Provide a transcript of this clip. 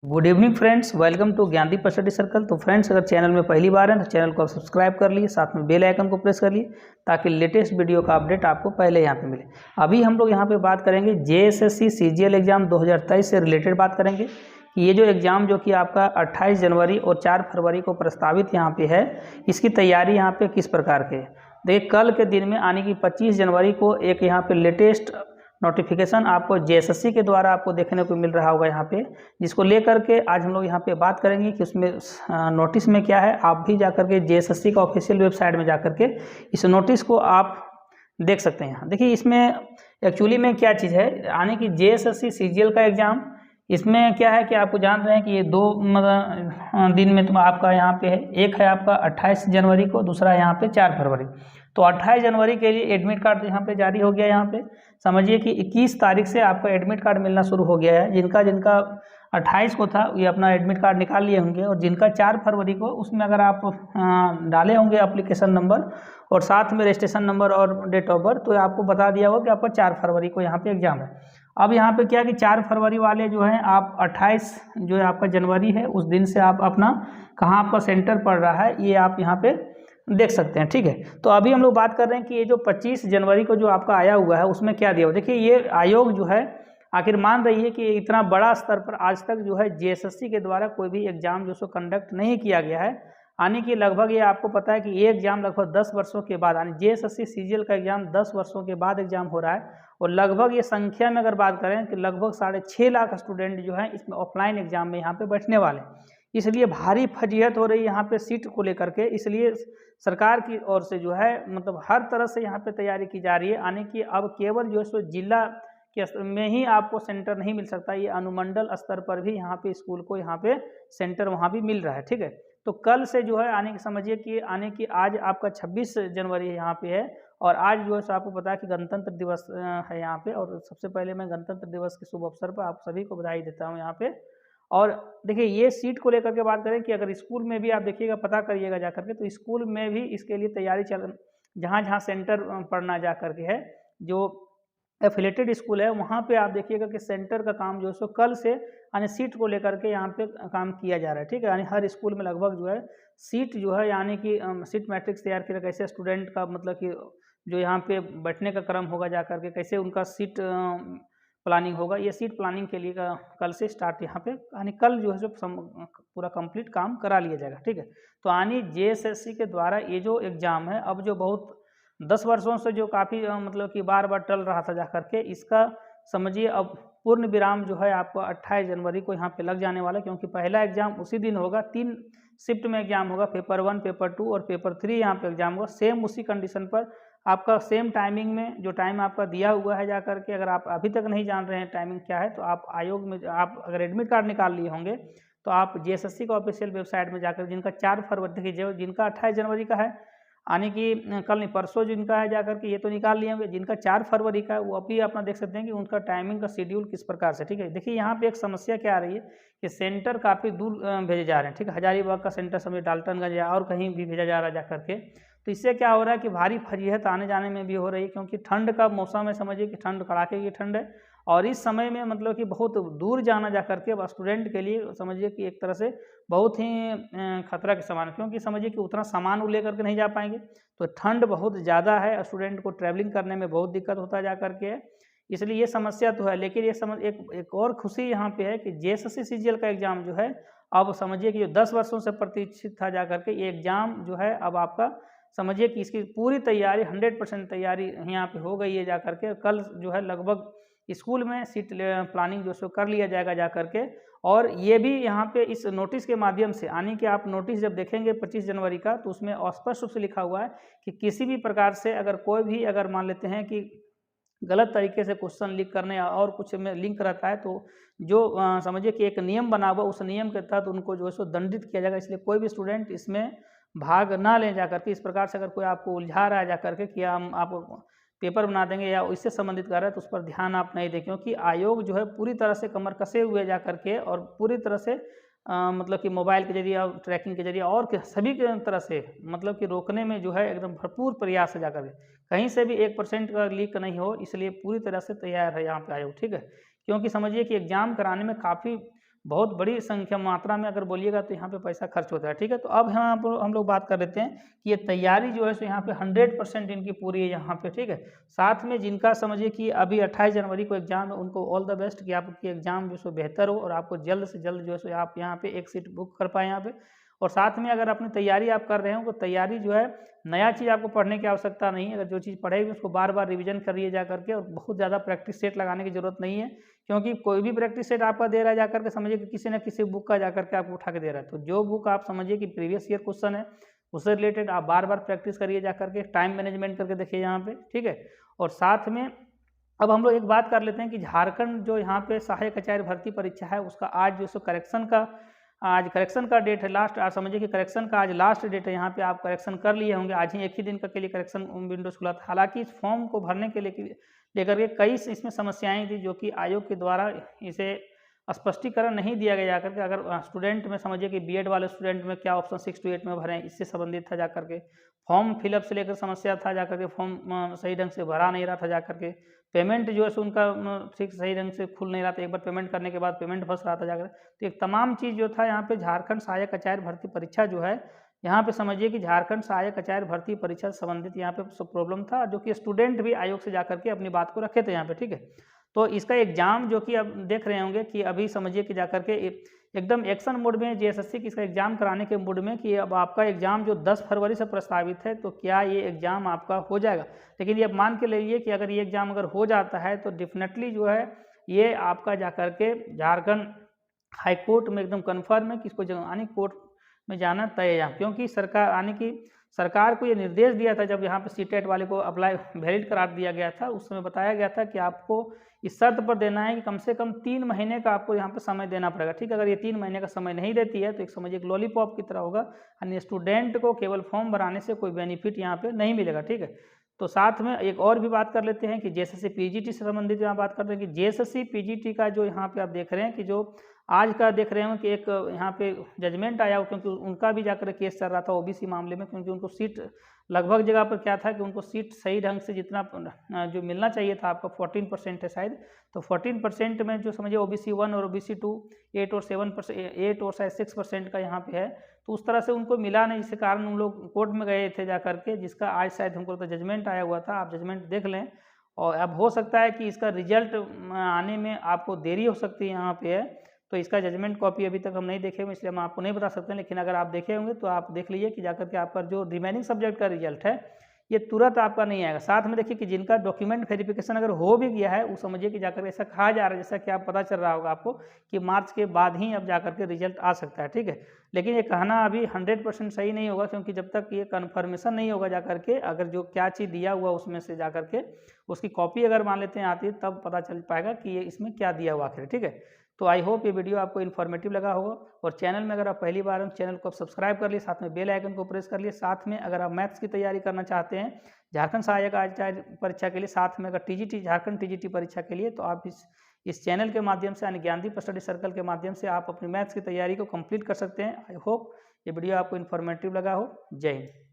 Good evening friends, welcome to Gyandeep study circle. तो friends, अगर channel में पहली बार है तो चैनल को आप सब्सक्राइब कर लिए, साथ में बेल आइकन को प्रेस कर लिए ताकि लेटेस्ट वीडियो का अपडेट आपको पहले यहाँ पे मिले। अभी हम लोग यहाँ पे बात करेंगे जेएसएससी सीजीएल एग्जाम 2023 से रिलेटेड बात करेंगे कि ये जो एग्ज़ाम जो कि आपका 28 जनवरी और 4 फरवरी को प्रस्तावित यहाँ पे है, इसकी तैयारी यहाँ पे किस प्रकार के। देखिए, कल के दिन में आने की 25 जनवरी को एक यहाँ पे लेटेस्ट नोटिफिकेशन आपको जेएसएससी के द्वारा आपको देखने को मिल रहा होगा यहाँ पे, जिसको लेकर के आज हम लोग यहाँ पे बात करेंगे कि उसमें नोटिस में क्या है। आप भी जाकर के जेएसएससी का ऑफिशियल वेबसाइट में जाकर के इस नोटिस को आप देख सकते हैं। देखिए, इसमें एक्चुअली में क्या चीज़ है, यानी कि जेएसएससी सीजीएल का एग्ज़ाम, इसमें क्या है कि आपको जान रहे हैं कि ये दो दिन में आपका यहाँ पे है। एक है आपका 28 जनवरी को, दूसरा यहाँ पे 4 फरवरी। तो 28 जनवरी के लिए एडमिट कार्ड यहाँ पे जारी हो गया। यहाँ पे समझिए कि 21 तारीख से आपका एडमिट कार्ड मिलना शुरू हो गया है। जिनका 28 को था ये अपना एडमिट कार्ड निकाल लिए होंगे, और जिनका 4 फरवरी को, उसमें अगर आप डाले होंगे एप्लीकेशन नंबर और साथ में रजिस्ट्रेशन नंबर और डेट ऑफ बर्थ, तो आपको बता दिया होगा कि आपका 4 फरवरी को यहाँ पे एग्ज़ाम है। अब यहाँ पे क्या कि 4 फरवरी वाले जो हैं, आप 28 जो है आपका जनवरी है, उस दिन से आप अपना कहाँ आपका सेंटर पड़ रहा है ये आप यहाँ पे देख सकते हैं। ठीक है, तो अभी हम लोग बात कर रहे हैं कि ये जो 25 जनवरी को जो आपका आया हुआ है उसमें क्या दिया हुआ। देखिए, ये आयोग जो है आखिर मान रही है कि इतना बड़ा स्तर पर आज तक जो है जेएसएससी के द्वारा कोई भी एग्जाम जो सो कंडक्ट नहीं किया गया है। आने की लगभग, ये आपको पता है कि ये एग्जाम लगभग 10 वर्षों के बाद, यानी जेएसएससी सीजीएल का एग्जाम 10 वर्षों के बाद एग्जाम हो रहा है। और लगभग ये संख्या में अगर बात करें कि लगभग 6.5 लाख स्टूडेंट जो हैं इसमें ऑफलाइन एग्जाम में यहाँ पे बैठने वाले, इसलिए भारी फजीहत हो रही है यहाँ पे सीट को लेकर के। इसलिए सरकार की ओर से जो है मतलब हर तरह से यहाँ पे तैयारी की जा रही है। आने की अब केवल जो है सो जिला के में ही आपको सेंटर नहीं मिल सकता, ये अनुमंडल स्तर पर भी यहाँ पे स्कूल को यहाँ पे सेंटर वहाँ भी मिल रहा है। ठीक है, तो कल से जो है आने की, समझिए कि आने की, आज आपका 26 जनवरी यहाँ पे है, और आज जो है सो आपको पता है कि गणतंत्र दिवस है यहाँ पे। और सबसे पहले मैं गणतंत्र दिवस के शुभ अवसर पर आप सभी को बधाई देता हूँ यहाँ पे। और देखिए, ये सीट को लेकर के बात करें कि अगर स्कूल में भी आप देखिएगा, पता करिएगा जा करके, तो स्कूल में भी इसके लिए तैयारी चल, जहाँ जहाँ सेंटर पढ़ना जा करके है, जो एफिलेटेड स्कूल है वहाँ पे आप देखिएगा कि सेंटर का काम जो है सो कल से, यानी सीट को लेकर के यहाँ पे काम किया जा रहा है। ठीक है, यानी हर स्कूल में लगभग जो है सीट जो है, यानी कि सीट मैट्रिक्स तैयार किया, कैसे स्टूडेंट का मतलब कि जो यहाँ पे बैठने का क्रम होगा जा करके, कैसे उनका सीट प्लानिंग होगा, ये सीट प्लानिंग के लिए कल से स्टार्ट यहाँ पे, यानी कल जो है जो पूरा कंप्लीट काम करा लिया जाएगा। ठीक है, तो यानी जेएसएससी के द्वारा ये जो एग्ज़ाम है, अब जो बहुत 10 वर्षों से जो काफ़ी मतलब कि बार बार टल रहा था जा करके, इसका समझिए अब पूर्ण विराम जो है आपको 28 जनवरी को यहाँ पे लग जाने वाला है। क्योंकि पहला एग्ज़ाम उसी दिन होगा, 3 शिफ्ट में एग्ज़ाम होगा, पेपर 1, पेपर 2 और पेपर 3 यहाँ पे एग्ज़ाम होगा। सेम उसी कंडीशन पर आपका सेम टाइमिंग में, जो टाइम आपका दिया हुआ है जा करके, अगर आप अभी तक नहीं जान रहे हैं टाइमिंग क्या है, तो आप आयोग में, आप अगर एडमिट कार्ड निकाल लिए होंगे तो आप जेएसएससी का ऑफिशियल वेबसाइट में जाकर, जिनका 4 फरवरी, देखिए जो जिनका 28 जनवरी का है, आने की कल नहीं परसों जिनका है जाकर के, ये तो निकाल लिए होंगे। जिनका 4 फरवरी का है वो अभी अपना देख सकते हैं कि उनका टाइमिंग का शेड्यूल किस प्रकार से। ठीक है, देखिए यहाँ पे एक समस्या क्या आ रही है कि सेंटर काफ़ी दूर भेजे जा रहे हैं। ठीक है, हजारीबाग का सेंटर समझिए, डाल्टनगंज या और कहीं भी भेजा जा रहा है जा करके। तो इससे क्या हो रहा है कि भारी फजीहत आने जाने में भी हो रही है, क्योंकि ठंड का मौसम है, समझिए कि ठंड, कड़ाके की ठंड है, और इस समय में मतलब कि बहुत दूर जाना जा करके स्टूडेंट के लिए समझिए कि एक तरह से बहुत ही खतरा के समान है। क्योंकि समझिए कि उतना सामान वो लेकर के नहीं जा पाएंगे, तो ठंड बहुत ज़्यादा है, स्टूडेंट को ट्रैवलिंग करने में बहुत दिक्कत होता जा करके है। इसलिए ये समस्या तो है, लेकिन ये समझ एक और खुशी यहाँ पे है कि जेएसएससी सीजीएल का एग्ज़ाम जो है, अब समझिए कि जो 10 वर्षों से प्रतीक्षित था जा करके, ये एग्ज़ाम जो है अब आपका समझिए कि इसकी पूरी तैयारी 100% तैयारी यहाँ पे हो गई है जा करके। कल जो है लगभग स्कूल में सीट प्लानिंग जो सो कर लिया जाएगा जा करके। और ये भी यहाँ पे इस नोटिस के माध्यम से, यानी कि आप नोटिस जब देखेंगे 25 जनवरी का, तो उसमें स्पष्ट रूप से लिखा हुआ है कि किसी भी प्रकार से अगर कोई भी, अगर मान लेते हैं कि गलत तरीके से क्वेश्चन लीक करने और कुछ में लिंक रहता है, तो जो समझिए कि एक नियम बना हुआ, उस नियम के तहत उनको जो है सो दंडित किया जाएगा। इसलिए कोई भी स्टूडेंट इसमें भाग ना लें जा करके। इस प्रकार से अगर कोई आपको उलझा रहा है जा करके कि हम आप पेपर बना देंगे या इससे संबंधित कर रहा है, तो उस पर ध्यान आप नहीं दें, क्योंकि आयोग जो है पूरी तरह से कमर कसे हुए जा करके, और पूरी तरह से मतलब कि मोबाइल के जरिए और ट्रैकिंग के जरिए और सभी के तरह से मतलब कि रोकने में जो है एकदम भरपूर प्रयास है जाकर के, कहीं से भी 1% का लीक नहीं हो, इसलिए पूरी तरह से तैयार है यहाँ पे आयोग। ठीक है, क्योंकि समझिए कि एग्ज़ाम कराने में काफ़ी बहुत बड़ी संख्या मात्रा में अगर बोलिएगा तो यहाँ पे पैसा खर्च होता है। ठीक है, तो अब यहाँ पर हम लोग बात कर लेते हैं कि ये तैयारी जो है सो यहाँ पे 100% इनकी पूरी है यहाँ पे। ठीक है, साथ में जिनका समझिए कि अभी 28 जनवरी को एग्जाम है, उनको ऑल द बेस्ट कि आपकी एग्जाम जो सो बेहतर हो और आपको जल्द से जल्द जो है सो आप यहाँ पे एक सीट बुक कर पाए यहाँ पे। और साथ में अगर अपनी तैयारी आप कर रहे हो तो तैयारी जो है नया चीज़ आपको पढ़ने की आवश्यकता नहीं है। अगर जो चीज़ पढ़ेगी उसको बार बार रिवीजन करिए जा करके, और बहुत ज़्यादा प्रैक्टिस सेट लगाने की जरूरत नहीं है, क्योंकि कोई भी प्रैक्टिस सेट आपका दे रहा है जाकर के समझिए कि किसी न किसी बुक का जाकर के आपको उठा के दे रहा है। तो जो बुक आप समझिए कि प्रीवियस ईयर क्वेश्चन है उससे रिलेटेड आप बार बार प्रैक्टिस करिए जा करके, टाइम मैनेजमेंट करके देखिए यहाँ पे। ठीक है, और साथ में अब हम लोग एक बात कर लेते हैं कि झारखंड जो यहाँ पे सहायक आचार्य भर्ती परीक्षा है उसका आज जो सो करेक्शन का डेट है लास्ट। आप समझिए कि करेक्शन का आज लास्ट डेट है। यहाँ पे आप करेक्शन कर लिए होंगे, आज ही एक ही दिन का के लिए करेक्शन विंडोज खुला था। हालांकि इस फॉर्म को भरने के लिए लेकर के कई इसमें समस्याएं थी जो कि आयोग के द्वारा इसे स्पष्टीकरण नहीं दिया गया जाकर के। अगर स्टूडेंट में समझिए कि बीएड वाले स्टूडेंट में क्या ऑप्शन 6 to 8 में भरें, इससे संबंधित था जाकर के। फॉर्म फिलअप से लेकर समस्या था जाकर के, फॉर्म सही ढंग से भरा नहीं रहा था जाकर के। पेमेंट जो है सो उनका ठीक सही ढंग से खुल नहीं रहा था, एक बार पेमेंट करने के बाद पेमेंट फंस रहा था जाकर। तो एक तमाम चीज़ जो था यहाँ पे झारखंड सहायक आचार्य भर्ती परीक्षा जो है यहाँ पे समझिए कि झारखंड सहायक आचार्य भर्ती परीक्षा से संबंधित यहाँ पे प्रॉब्लम था, जो कि स्टूडेंट भी आयोग से जाकर के अपनी बात को रखे थे यहाँ पे। ठीक है, तो इसका एग्जाम जो कि अब देख रहे होंगे कि अभी समझिए कि जाकर के एकदम एक्शन मोड में जेएसएससी की इसका एग्जाम कराने के मूड में कि अब आपका एग्जाम जो 10 फरवरी से प्रस्तावित है, तो क्या ये एग्जाम आपका हो जाएगा। लेकिन ये मान के लिए कि अगर ये एग्जाम अगर हो जाता है तो डेफिनेटली जो है ये आपका जाकर के झारखंड हाई कोर्ट में एकदम कन्फर्म है कि इसको आने कोर्ट में जाना तय है यहाँ, क्योंकि सरकार को ये निर्देश दिया था जब यहाँ पे सीटेट वाले को अप्लाई वैलिड करार दिया गया था। उस समय बताया गया था कि आपको इस शर्त पर देना है कि कम से कम 3 महीने का आपको यहाँ पे समय देना पड़ेगा। ठीक है, अगर ये 3 महीने का समय नहीं देती है तो एक समझिए एक लॉलीपॉप की तरह होगा, यानी स्टूडेंट को केवल फॉर्म भराने से कोई बेनिफिट यहाँ पे नहीं मिलेगा। ठीक है, तो साथ में एक और भी बात कर लेते हैं कि जेएसएससी पीजीटी से संबंधित यहाँ बात करते हैं कि जेएसएससी पीजीटी का जो यहाँ पे आप देख रहे हैं कि जो आज का देख रहे हो कि एक यहाँ पे जजमेंट आया, क्योंकि उनका भी जाकर केस चल रहा था ओबीसी मामले में, क्योंकि उनको सीट लगभग जगह पर क्या था कि उनको सीट सही ढंग से जितना जो मिलना चाहिए था, आपका 14% है शायद, तो 14% में जो समझिए ओबीसी 1 और ओबीसी 2 8 और 7% 8 और शायद 6% का यहाँ पे है, तो उस तरह से उनको मिला नहीं, जिसके कारण उन लोग कोर्ट में गए थे जाकर के, जिसका आज शायद हमको तो जजमेंट आया हुआ था। आप जजमेंट देख लें, और अब हो सकता है कि इसका रिजल्ट आने में आपको देरी हो सकती है यहाँ पे है। तो इसका जजमेंट कॉपी अभी तक हम नहीं देखे हुए, इसलिए हम आपको नहीं बता सकते हैं, लेकिन अगर आप देखे होंगे तो आप देख लीजिए कि जाकर के आपका जो रिमेनिंग सब्जेक्ट का रिजल्ट है ये तुरंत आपका नहीं आएगा। साथ में देखिए कि जिनका डॉक्यूमेंट वेरिफिकेशन अगर हो भी गया है, वो समझिए कि जाकर ऐसा कहा जा रहा है, जैसा कि आप पता चल रहा होगा आपको कि मार्च के बाद ही अब जाकर के रिजल्ट आ सकता है। ठीक है, लेकिन ये कहना अभी 100% सही नहीं होगा, क्योंकि जब तक ये कन्फर्मेशन नहीं होगा जाकर के, अगर जो क्या चीज़ दिया हुआ उसमें से जाकर के उसकी कॉपी अगर मान लेते हैं आती है, तब पता चल पाएगा कि ये इसमें क्या दिया हुआ आखिर। ठीक है, तो आई होप ये वीडियो आपको इन्फॉर्मेटिव लगा होगा, और चैनल में अगर आप पहली बार हैं चैनल को सब्सक्राइब कर लिए, साथ में बेल आइकन को प्रेस कर लिए। साथ में अगर आप मैथ्स की तैयारी करना चाहते हैं झारखंड सहायक आचार्य परीक्षा के लिए, साथ में अगर टीजीटी झारखंड टीजीटी परीक्षा के लिए, तो आप इस चैनल के माध्यम से, यानी ज्ञानदीप स्टडी सर्कल के माध्यम से आप अपनी मैथ्स की तैयारी को कंप्लीट कर सकते हैं। आई होप ये वीडियो आपको इन्फॉर्मेटिव लगा हो। जय हिंद।